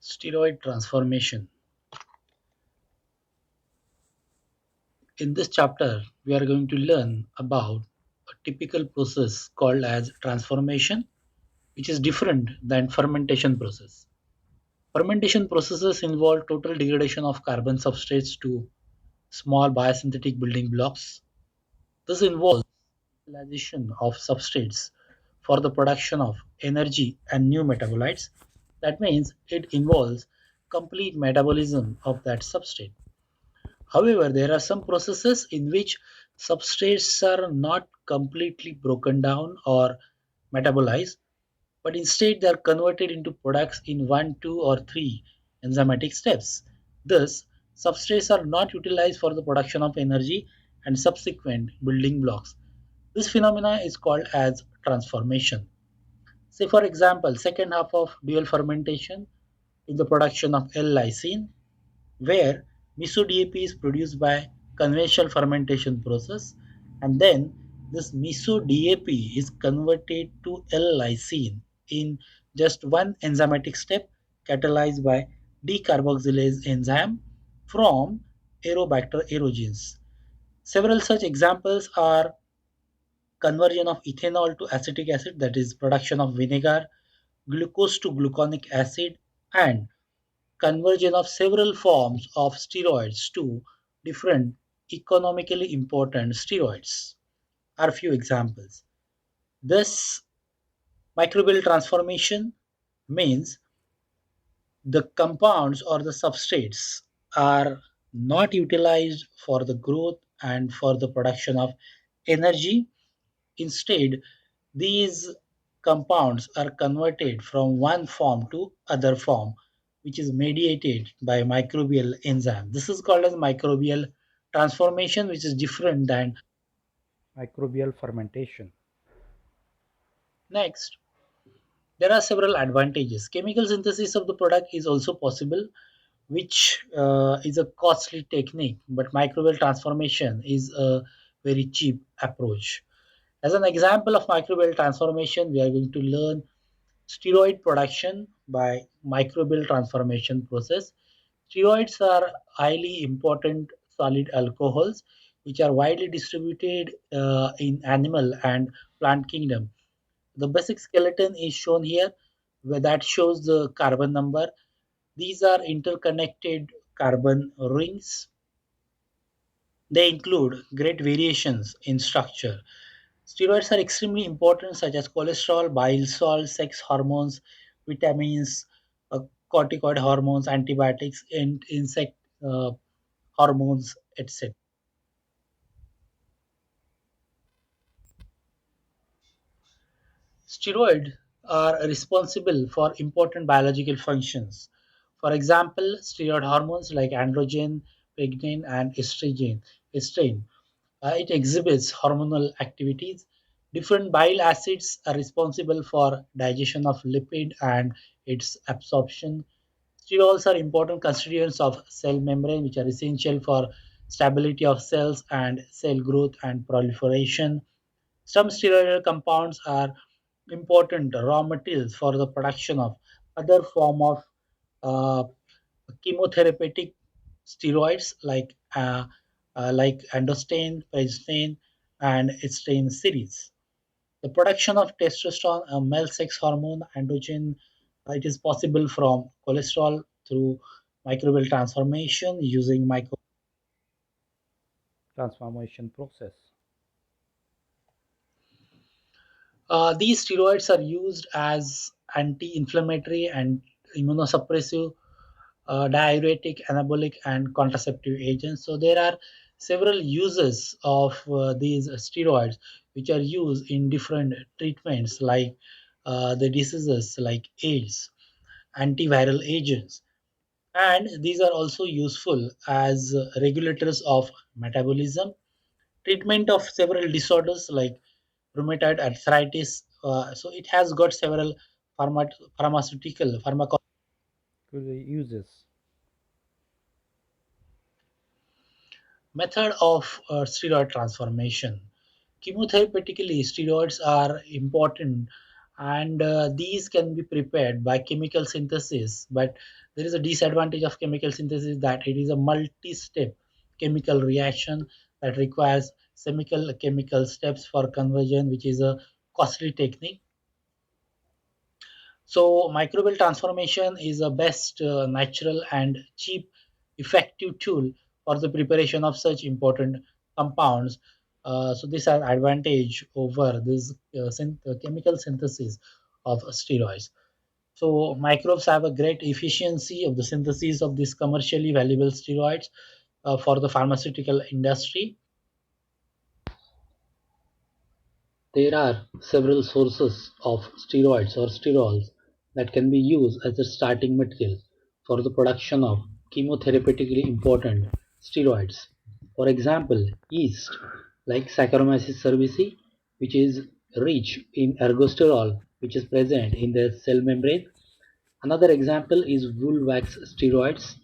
Steroid transformation. In this chapter, we are going to learn about a typical process called as transformation, which is different than fermentation process. Fermentation processes involve total degradation of carbon substrates to small biosynthetic building blocks. This involves utilization of substrates for the production of energy and new metabolites. That means it involves complete metabolism of that substrate. However, there are some processes in which substrates are not completely broken down or metabolized, but instead they are converted into products in one, two, or three enzymatic steps. Thus, substrates are not utilized for the production of energy and subsequent building blocks. This phenomena is called as transformation. Say, for example, second half of dual fermentation in the production of L-lysine, where meso-DAP is produced by conventional fermentation process, and then this meso-DAP is converted to L-lysine in just one enzymatic step catalyzed by decarboxylase enzyme from Aerobacter aerogenes. Several such examples are conversion of ethanol to acetic acid, that is production of vinegar, glucose to gluconic acid, and conversion of several forms of steroids to different economically important steroids are few examples. This microbial transformation means the compounds or the substrates are not utilized for the growth and for the production of energy. Instead, these compounds are converted from one form to other form, which is mediated by microbial enzyme. This is called as microbial transformation, which is different than microbial fermentation. Next, there are several advantages. Chemical synthesis of the product is also possible, which is a costly technique, but microbial transformation is a very cheap approach. As an example of microbial transformation, we are going to learn steroid production by microbial transformation process. Steroids are highly important solid alcohols which are widely distributed in animal and plant kingdom. The basic skeleton is shown here where that shows the carbon number. These are interconnected carbon rings. They include great variations in structure. Steroids are extremely important, such as cholesterol, bile salts, sex hormones, vitamins, corticoid hormones, antibiotics, and insect uh, hormones, etc. Steroids are responsible for important biological functions. For example, steroid hormones like androgen, pregnein, and estrogen. It exhibits hormonal activities. Different bile acids are responsible for digestion of lipid and its absorption. Sterols are important constituents of cell membrane, which are essential for stability of cells and cell growth and proliferation. Some steroidal compounds are important raw materials for the production of other form of uh, chemotherapeutic steroids like androsten, progesterone, and estrone series. The production of testosterone, a male sex hormone, androgen, it is possible from cholesterol through microbial transformation using micro transformation process. These steroids are used as anti-inflammatory and immunosuppressive, diuretic, anabolic, and contraceptive agents. So there are several uses of these steroids which are used in different treatments like the diseases like AIDS, antiviral agents, and these are also useful as regulators of metabolism, treatment of several disorders like rheumatoid arthritis. So it has got several pharmaceutical pharmacological uses. Method of steroid transformation. Chemotherapeutically, steroids are important and these can be prepared by chemical synthesis, but there is a disadvantage of chemical synthesis that it is a multi-step chemical reaction that requires chemical steps for conversion, which is a costly technique. So microbial transformation is a best natural and cheap effective tool for the preparation of such important compounds. So this has advantage over this chemical synthesis of steroids. So microbes have a great efficiency of the synthesis of these commercially valuable steroids for the pharmaceutical industry. There are several sources of steroids or sterols that can be used as a starting material for the production of chemotherapeutically important steroids. For example, yeast like Saccharomyces cerevisiae, which is rich in ergosterol, which is present in the cell membrane. Another example is wool wax steroids,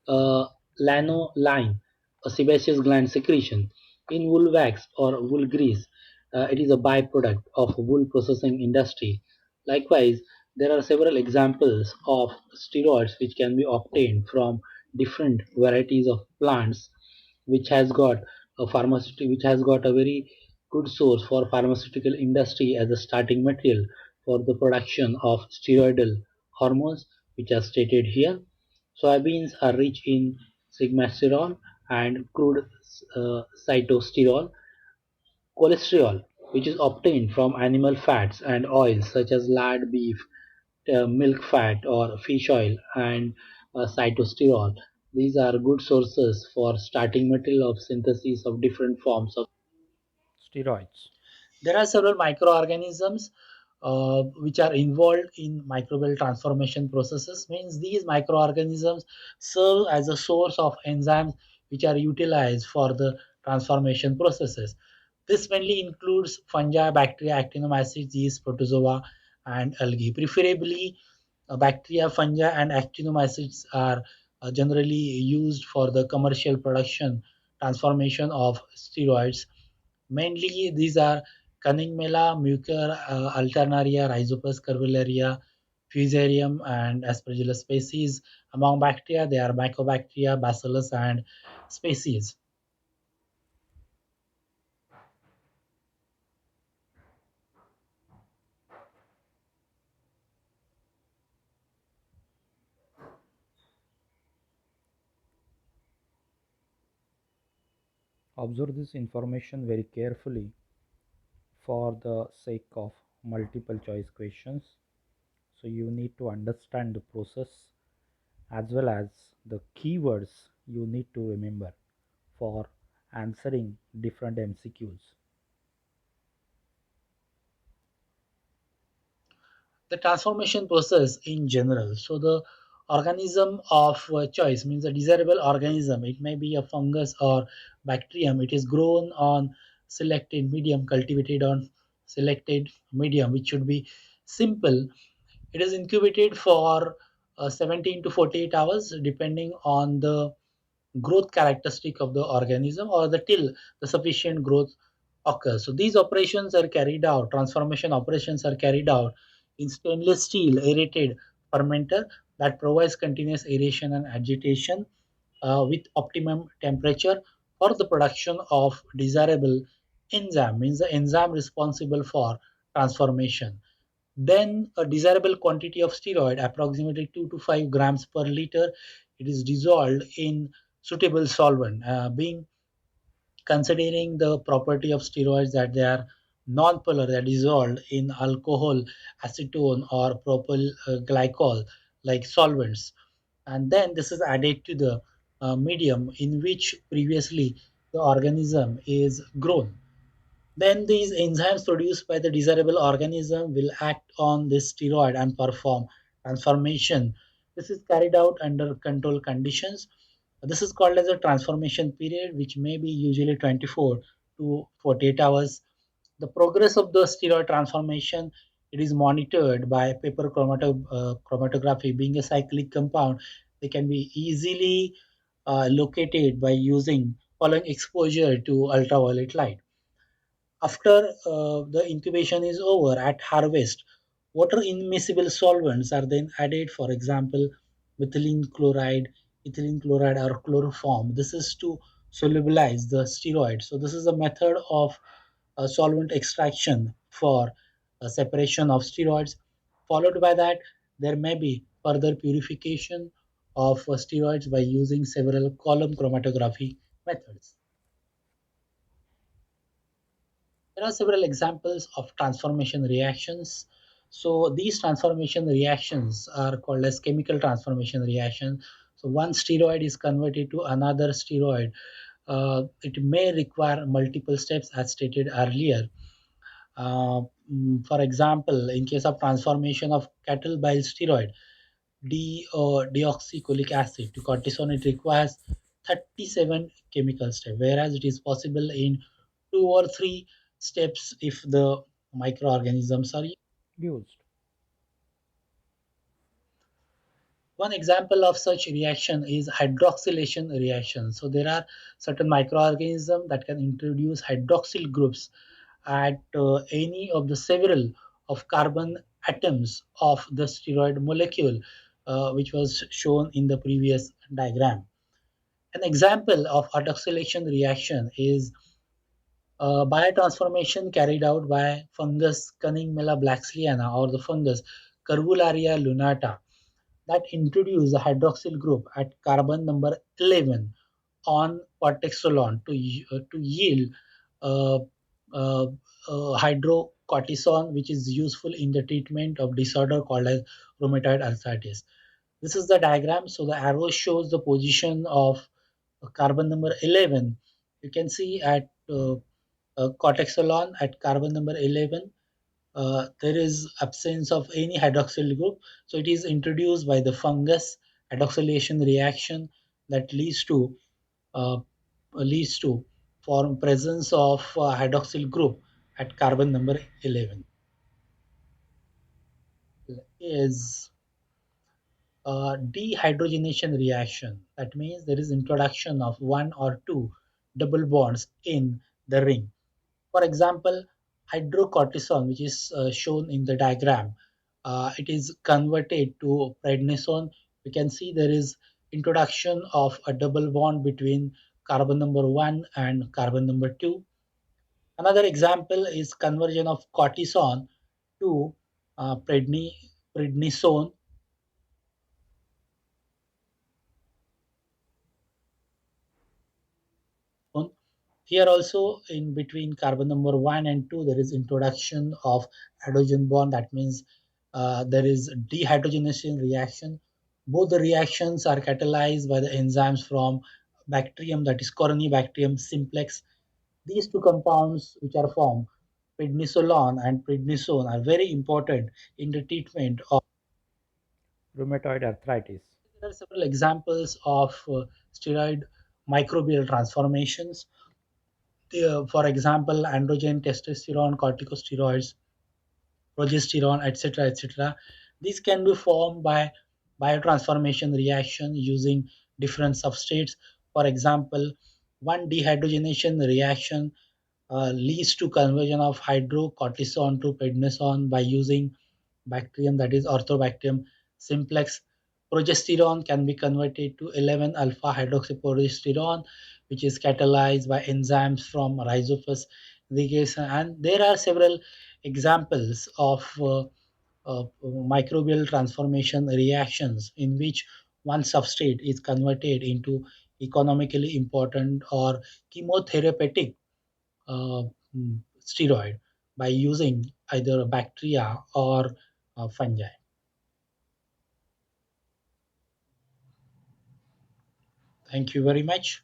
uh, lanolin, a sebaceous gland secretion. In wool wax or wool grease, it is a byproduct of wool processing industry. Likewise, there are several examples of steroids which can be obtained from different varieties of plants, which has got which has got a very good source for pharmaceutical industry as a starting material for the production of steroidal hormones, which are stated here. Soybeans are rich in sigmasterol and crude cytosterol. Cholesterol, which is obtained from animal fats and oils such as lard, beef, milk fat, or fish oil, and cytosterol. These are good sources for starting material of synthesis of different forms of steroids. There are several microorganisms which are involved in microbial transformation processes. Means these microorganisms serve as a source of enzymes which are utilized for the transformation processes. This mainly includes fungi, bacteria, actinomycetes, yeast, protozoa, and algae. Preferably, bacteria, fungi, and actinomycetes are generally used for the commercial production transformation of steroids. Mainly, these are Cunningham, Mucor, Alternaria, Rhizopus curvularia, Fusarium, and Aspergillus species. Among bacteria, they are Mycobacteria, Bacillus, and species. Observe this information very carefully for the sake of multiple choice questions. So you need to understand the process as well as the keywords you need to remember for answering different MCQs. The transformation process in general. So the organism of choice means a desirable organism. It may be a fungus or bacterium. It is grown on selected medium, cultivated on selected medium, which should be simple. It is incubated for 17 to 48 hours, depending on the growth characteristic of the organism or the till the sufficient growth occurs. So these operations are carried out, transformation operations are carried out in stainless steel aerated fermenter that provides continuous aeration and agitation with optimum temperature for the production of desirable enzyme, means the enzyme responsible for transformation. Then a desirable quantity of steroid, approximately 2 to 5 grams per liter, it is dissolved in suitable solvent. Being considering the property of steroids that they are non-polar, they are dissolved in alcohol, acetone, or propyl glycol like solvents, and then this is added to the medium in which previously the organism is grown. Then these enzymes produced by the desirable organism will act on this steroid and perform transformation. This is carried out under controlled conditions. This is called as a transformation period, which may be usually 24 to 48 hours. The progress of the steroid transformation, it is monitored by chromatography. Being a cyclic compound, they can be easily located by using following exposure to ultraviolet light. After the incubation is over at harvest, Water immiscible solvents are then added, for example, ethylene chloride or chloroform. This is to solubilize the steroid. So this is a method of solvent extraction for separation of steroids. Followed by that, there may be further purification of steroids by using several column chromatography methods. There are several examples of transformation reactions. So these transformation reactions are called as chemical transformation reaction. So one steroid is converted to another steroid. It may require multiple steps as stated earlier. Uh, for example, in case of transformation of cattle bile steroid, deoxycholic acid to cortisone, it requires 37 chemical steps, whereas it is possible in 2 or 3 steps if the microorganisms are. used. One example of such reaction is hydroxylation reaction. So there are certain microorganisms that can introduce hydroxyl groups at any of the several of carbon atoms of the steroid molecule, which was shown in the previous diagram. An example of hydroxylation reaction is biotransformation carried out by fungus Cunningmela blaxliana or the fungus Curvularia lunata that introduce a hydroxyl group at carbon number 11 on cortexolon to yield uh, uh, hydrocortisone, which is useful in the treatment of disorder called as rheumatoid arthritis. This is the diagram. So the arrow shows the position of carbon number 11. You can see at cortexolon at carbon number 11, there is absence of any hydroxyl group. So it is introduced by the fungus hydroxylation reaction that uh, leads to form presence of hydroxyl group at carbon number 11 is dehydrogenation reaction. That means there is introduction of one or two double bonds in the ring. For example, hydrocortisone, which is shown in the diagram, it is converted to prednisone. We can see there is introduction of a double bond between carbon number 1 and carbon number 2. Another example is conversion of cortisone to prednisone. Here also in between carbon number 1 and 2 there is introduction of hydrogen bond. That means there is dehydrogenation reaction. Both the reactions are catalyzed by the enzymes from bacterium, that is Corynebacterium simplex. These two compounds which are formed, prednisolone and prednisone, are very important in the treatment of. Rheumatoid arthritis. There are several examples of steroid microbial transformations. For example, androgen, testosterone, corticosteroids, progesterone, etc., etc. These can be formed by biotransformation reaction using different substrates. For example, one dehydrogenation reaction leads to conversion of hydrocortisone to prednisone by using bacterium, that is Orthobacterium simplex. Progesterone can be converted to 11 alpha hydroxyprogesterone, which is catalyzed by enzymes from rhizopus ligase. And there are several examples of microbial transformation reactions in which one substrate is converted into economically important or chemotherapeutic uh, steroid by using either bacteria or fungi. Thank you very much.